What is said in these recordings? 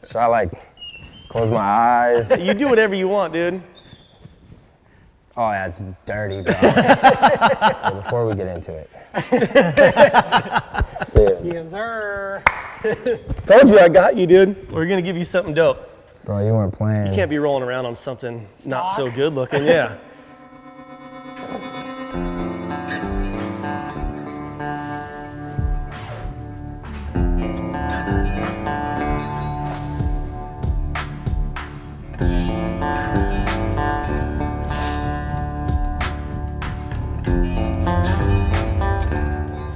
Should I like close my eyes? You do whatever you want, dude. Oh yeah, it's dirty, bro. Well, before we get into it. Dude. Yes, sir. Told you I got you, dude. We're gonna give you something dope. Bro, you weren't playing. You can't be rolling around on something not so good looking, yeah.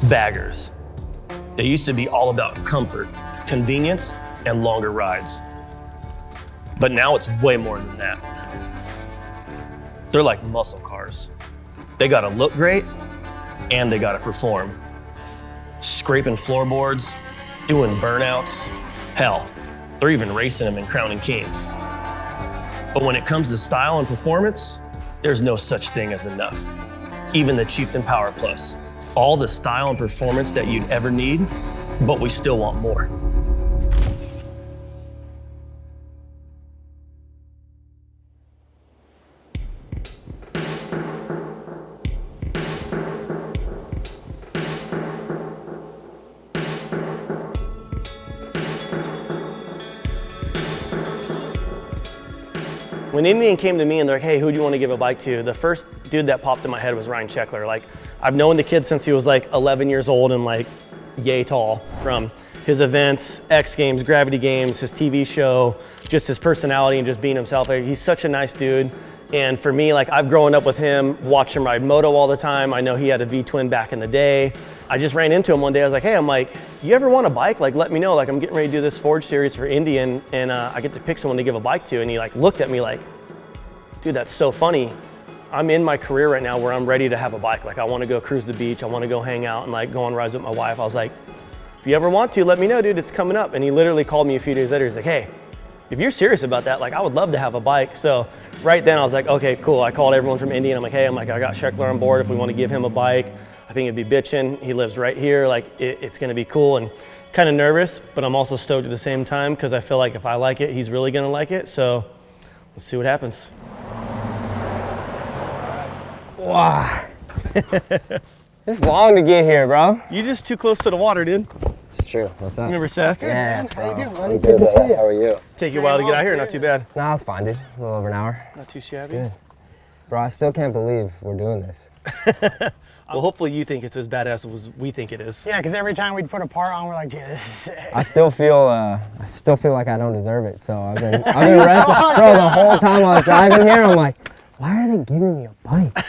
Baggers. They used to be all about comfort, convenience, and longer rides. But now it's way more than that. They're like muscle cars. They gotta look great, and they gotta perform. Scraping floorboards, doing burnouts, hell, they're even racing them in Crowning Kings. But when it comes to style and performance, there's no such thing as enough. Even the Chieftain PowerPlus. All the style and performance that you'd ever need, but we still want more. When Indian came to me and they're like, hey, who do you want to give a bike to? The first dude that popped in my head was Ryan Sheckler. Like, I've known the kid since he was like 11 years old and like yay tall, from his events, X Games, Gravity Games, his TV show, just his personality and just being himself. Like, he's such a nice dude. And for me, like, I've grown up with him, watched him ride moto all the time. I know he had a V-twin back in the day. I just ran into him one day. I was like, hey, I'm like, you ever want a bike? Like, let me know. Like, I'm getting ready to do this Forge series for Indian, and I get to pick someone to give a bike to. And he like looked at me like, dude, that's so funny. I'm in my career right now where I'm ready to have a bike. Like, I want to go cruise the beach. I want to go hang out and like go on rides with my wife. I was like, if you ever want to, let me know, dude, it's coming up. And he literally called me a few days later. He's like, hey, if you're serious about that, like, I would love to have a bike. So right then I was like, okay, cool. I called everyone from Indy and I'm like, hey, I got Sheckler on board if we want to give him a bike. I think it'd be bitchin'. He lives right here. Like, it's gonna be cool. And kind of nervous, but I'm also stoked at the same time because I feel like if I like it, he's really gonna like it. So let's see what happens. Wow. It's long to get here, bro. You're just too close to the water, dude. It's true. What's up? Remember Seth? Yeah, How you doing, buddy? I'm Good to see you. How are you? Take you a while to get out here, not too bad. Nah, it's fine, dude. A little over an hour. Not too shabby. Good. Bro, I still can't believe we're doing this. Well, hopefully you think it's as badass as we think it is. Yeah, because every time we'd put a part on, we're like, yeah, this is sick. I still feel like I don't deserve it. So I've been wrestling, bro. The whole time I was driving here, I'm like, why are they giving me a bike,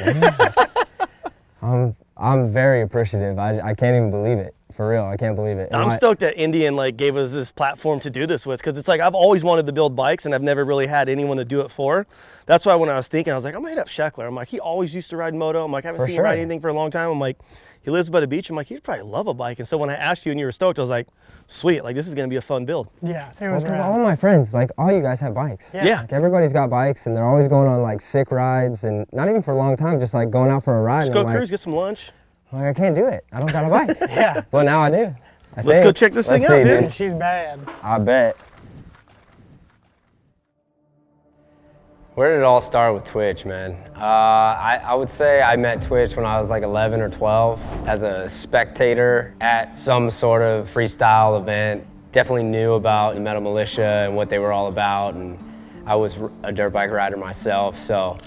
man? I'm very appreciative. I can't even believe it. For real, I can't believe it. I'm stoked that Indian like gave us this platform to do this with, because it's like I've always wanted to build bikes and I've never really had anyone to do it for. That's why when I was thinking, I was like, I'm gonna hit up Sheckler. I'm like, he always used to ride moto. I'm like, I haven't seen him ride anything for a long time. I'm like, he lives by the beach. I'm like, he'd probably love a bike. And so when I asked you and you were stoked, I was like, sweet, like this is gonna be a fun build. Yeah, it was because all my friends, like all you guys have bikes. Yeah. Like everybody's got bikes and they're always going on like sick rides, and not even for a long time, just like going out for a ride. Just go cruise, get some lunch. Like, I can't do it. I don't got a bike. Yeah. Well, now I do. Let's go check this thing out, dude. She's bad. I bet. Where did it all start with Twitch, man? I would say I met Twitch when I was like 11 or 12 as a spectator at some sort of freestyle event. Definitely knew about the Metal Militia and what they were all about, and I was a dirt bike rider myself, so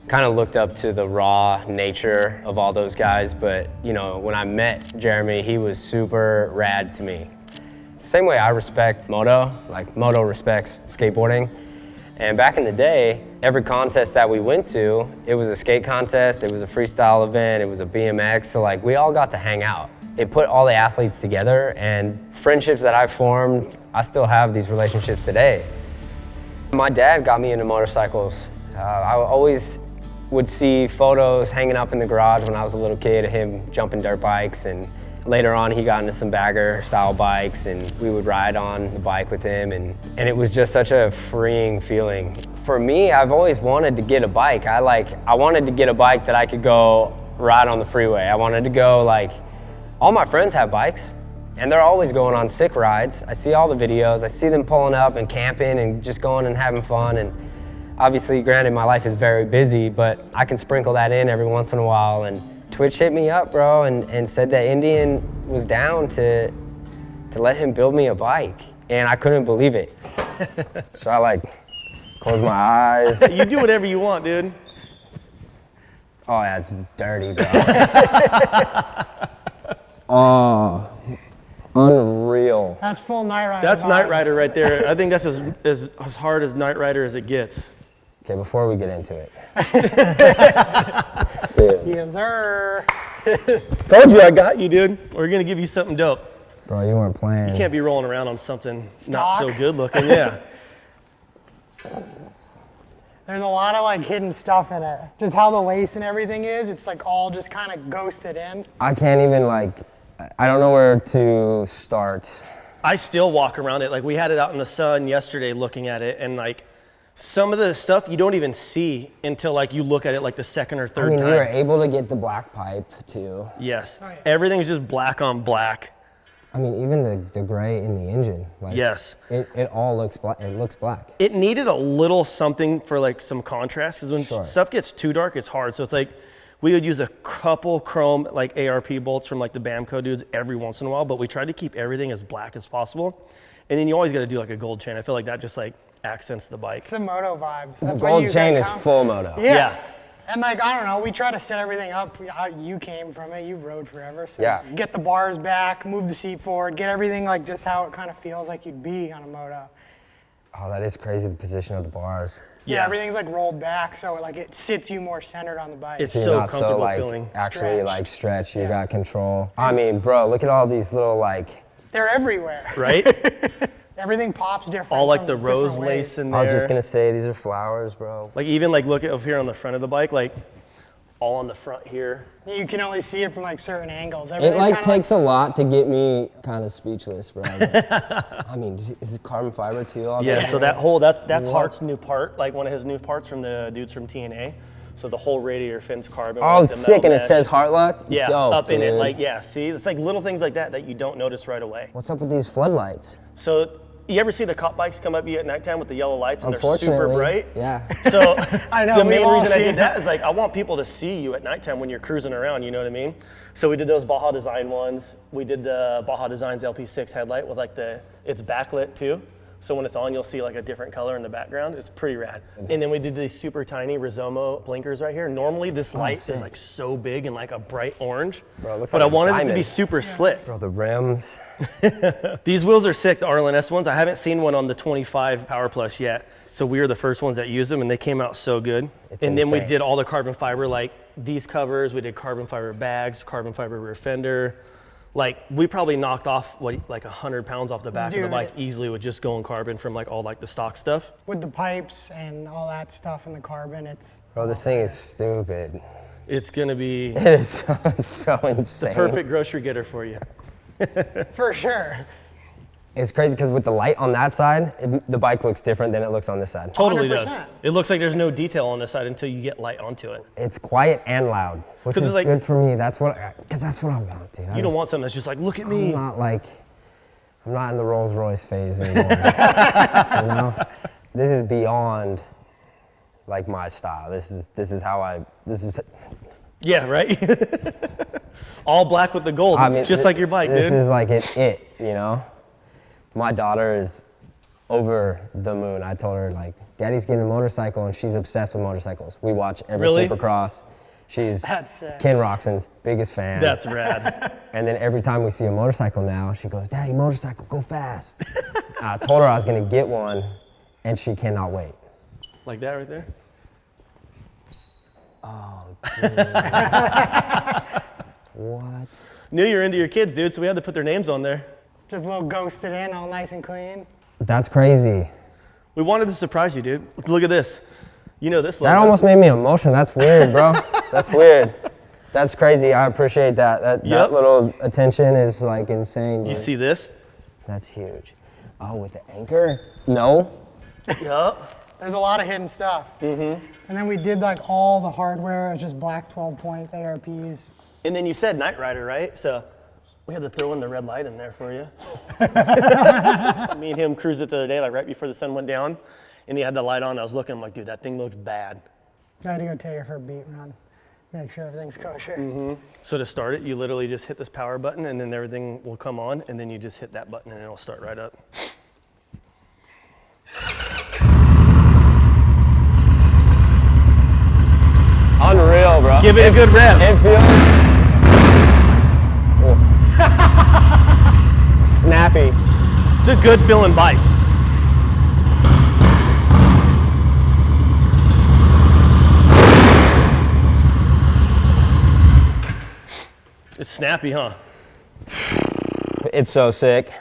kind of looked up to the raw nature of all those guys. But you know, when I met Jeremy, he was super rad to me. Same way I respect moto, like moto respects skateboarding. And back in the day, every contest that we went to, it was a skate contest, it was a freestyle event, it was a BMX, so like we all got to hang out. It put all the athletes together, and friendships that I formed, I still have these relationships today. My dad got me into motorcycles. I always would see photos hanging up in the garage when I was a little kid of him jumping dirt bikes, and later on he got into some bagger style bikes and we would ride on the bike with him, and it was just such a freeing feeling. For me, I've always wanted to get a bike. I wanted to get a bike that I could go ride on the freeway. I wanted to go, like, all my friends have bikes And they're always going on sick rides. I see all the videos. I see them pulling up and camping and just going and having fun. And obviously, granted, my life is very busy, but I can sprinkle that in every once in a while. And Twitch hit me up, bro, and said that Indian was down to let him build me a bike. And I couldn't believe it. So I like closed my eyes. You do whatever you want, dude. Oh, yeah, it's dirty, bro. Oh, unreal. That's full Night Rider. That's vibes. Night Rider right there. I think that's as hard as Night Rider as it gets. Okay, before we get into it. Dude. Yes, sir. Told you I got you, dude. We're gonna give you something dope. Bro, you weren't playing. You can't be rolling around on something not Stock. so good looking. Yeah. There's a lot of like hidden stuff in it. Just how the lace and everything is, it's like all just kind of ghosted in. I can't even I don't know where to start. I still walk around it. Like we had it out in the sun yesterday looking at it, and like some of the stuff you don't even see until like you look at it like the second or third I mean, time. you were able to get the black pipe too. Yes. Oh, yeah. Everything's just black on black. I mean, even the gray in the engine. Like, Yes. It all looks black. It looks black. It needed a little something for like some contrast, because when Sure. stuff gets too dark, it's hard. So it's like we would use a couple chrome like ARP bolts from like the Bamco dudes every once in a while, but we tried to keep everything as black as possible. And then you always got to do like a gold chain. I feel like that just like accents the bike. It's the moto vibes. The That's why gold you chain got is count- full moto. Yeah. And like, I don't know, we try to set everything up. You came from it, you rode forever. So Yeah. get the bars back, move the seat forward, get everything like just how it kind of feels like you'd be on a moto. Oh, that is crazy, the position of the bars. Yeah, everything's like rolled back, so like it sits you more centered on the bike. It's You're so not comfortable like, feeling. actually Stretched. like stretch, you Yeah. got control. I mean, bro, look at all these little like, They're everywhere. Right? Everything pops different. All like from the different rose ways. lace in there. I was just gonna say, these are flowers, bro. Like even like look at up here on the front of the bike, like all on the front here. You can only see it from like certain angles. It Everything's like kinda takes a lot to get me kind of speechless, bro. I mean, is it carbon fiber too? All Yeah, that? so that whole, that's What? Hart's new part, like one of his new parts from the dudes from TNA. So the whole radiator fin's carbon. Oh, with the sick, metal and it mesh. says Heartlock? Yeah, Dope, up in it, dude. like, yeah, see? It's like little things like that that you don't notice right away. What's up with these floodlights? So you ever see the cop bikes come up you at nighttime with the yellow lights and they're super Unfortunately, bright? yeah. So I know, the we've main all reason I seen did that that. is like, I want people to see you at nighttime when you're cruising around, you know what I mean? So we did those Baja Design ones. We did the Baja Designs LP6 headlight with like it's backlit too. So when it's on, you'll see like a different color in the background. It's pretty rad. And then we did these super tiny Rizomo blinkers right here. Normally this light is sick. like so big and like a bright orange, Bro, it looks but like I a wanted it to be diamond. super slick. Bro, the rims. These wheels are sick, the RLNS ones. I haven't seen one on the 25 PowerPlus yet. So we were the first ones that used them and they came out so good. It's And then we insane. did all the carbon fiber, like these covers, we did carbon fiber bags, carbon fiber rear fender. Like we probably knocked off like 100 pounds off the back of the Dude. bike easily with just going carbon from like all like the stock stuff. With the pipes and all that stuff and the carbon, it's Bro, this thing is stupid. It's gonna be It is so insane. perfect grocery getter for you. for sure. It's crazy because with the light on that side, the bike looks different than it looks on this side. Totally does. 100%. It looks like there's no detail on this side until you get light onto it. It's quiet and loud, which 'Cause is it's like- good for me. That's what I want, dude. You don't want something that's just like, look at I'm me. I'm not in the Rolls Royce phase anymore. You know, this is beyond like my style. This is how this is. Yeah, right? All black with the gold. It's just like your bike, This dude. is like it, you know? My daughter is over the moon. I told her, like, Daddy's getting a motorcycle, and she's obsessed with motorcycles. We watch every Really? Supercross. She's That's sick. Ken Roxon's biggest fan. That's rad. And then every time we see a motorcycle now, she goes, Daddy, motorcycle, go fast. I told her I was gonna get one, and she cannot wait. Like that right there? What? Knew you were into your kids, dude, so we had to put their names on there. Just a little ghosted in, all nice and clean. That's crazy. We wanted to surprise you, dude. Look at this. You know this logo. That almost made me emotional. That's weird, bro. That's weird. That's crazy. I appreciate that. Yep. That little attention is like insane. You dude. see this? That's huge. Oh, with the anchor? No. Yup. There's a lot of hidden stuff. Mm-hmm. And then we did like all the hardware, it's just black 12-point ARPs. And then you said Knight Rider, right? So We had to throw in the red light in there for you. Me and him cruised it the other day, like right before the sun went down, and he had the light on. I was looking, I'm like, dude, that thing looks bad. I had to go take her for a beat run, make sure everything's kosher. So to start it, you literally just hit this power button, and then everything will come on, and then you just hit that button, and it'll start right up. Unreal, bro. Give it a good rev. It feels snappy. It's a good feeling bike. It's snappy, huh? It's so sick.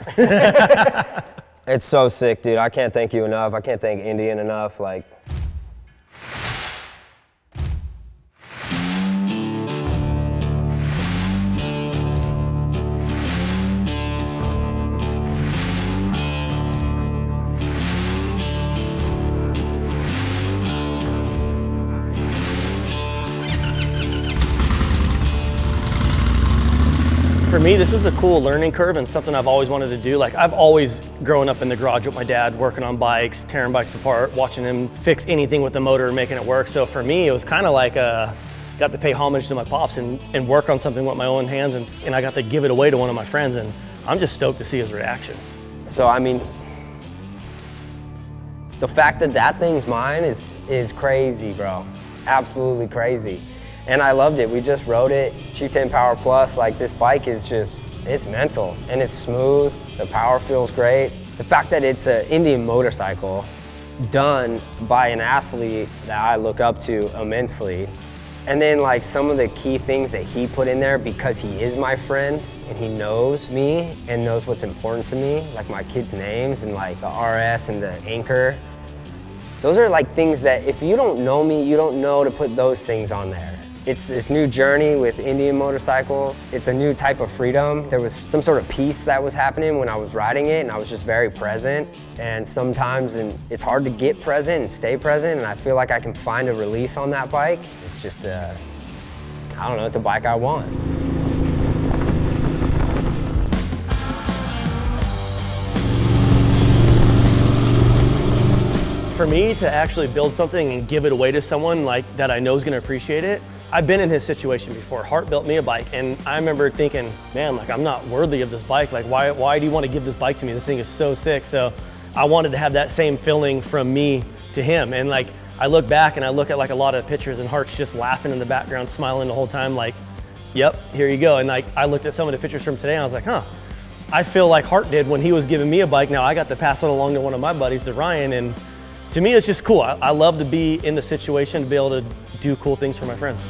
It's so sick, dude. I can't thank you enough. I can't thank Indian enough. Like, for me, this was a cool learning curve and something I've always wanted to do. Like, I've always grown up in the garage with my dad, working on bikes, tearing bikes apart, watching him fix anything with the motor and making it work. So for me, it was kind of like got to pay homage to my pops and work on something with my own hands, and I got to give it away to one of my friends, and I'm just stoked to see his reaction. so I mean, the fact that that thing's mine is crazy, bro. Absolutely crazy. And I loved it. We just rode it, Chieftain PowerPlus. Like, this bike is just, it's mental and it's smooth. The power feels great. The fact that it's an Indian motorcycle done by an athlete that I look up to immensely. And then like some of the key things that he put in there because he is my friend and he knows me and knows what's important to me, like my kids' names and like the RS and the anchor. Those are like things that if you don't know me, you don't know to put those things on there. It's this new journey with Indian motorcycle. It's a new type of freedom. There was some sort of peace that was happening when I was riding it, and I was just very present. And sometimes it's hard to get present and stay present, and I feel like I can find a release on that bike. It's just I don't know, it's a bike I want. For me to actually build something and give it away to someone like that I know is gonna appreciate it, I've been in his situation before. Hart built me a bike, and I remember thinking, man, like, I'm not worthy of this bike. Like, why do you want to give this bike to me? This thing is so sick. So I wanted to have that same feeling from me to him. And like, I look back and I look at like a lot of pictures, and Hart's just laughing in the background, smiling the whole time, like, yep, here you go. And like, I looked at some of the pictures from today and I was like, huh, I feel like Hart did when he was giving me a bike. Now I got to pass it along to one of my buddies, to Ryan, and to me, it's just cool. I love to be in the situation to be able to do cool things for my friends.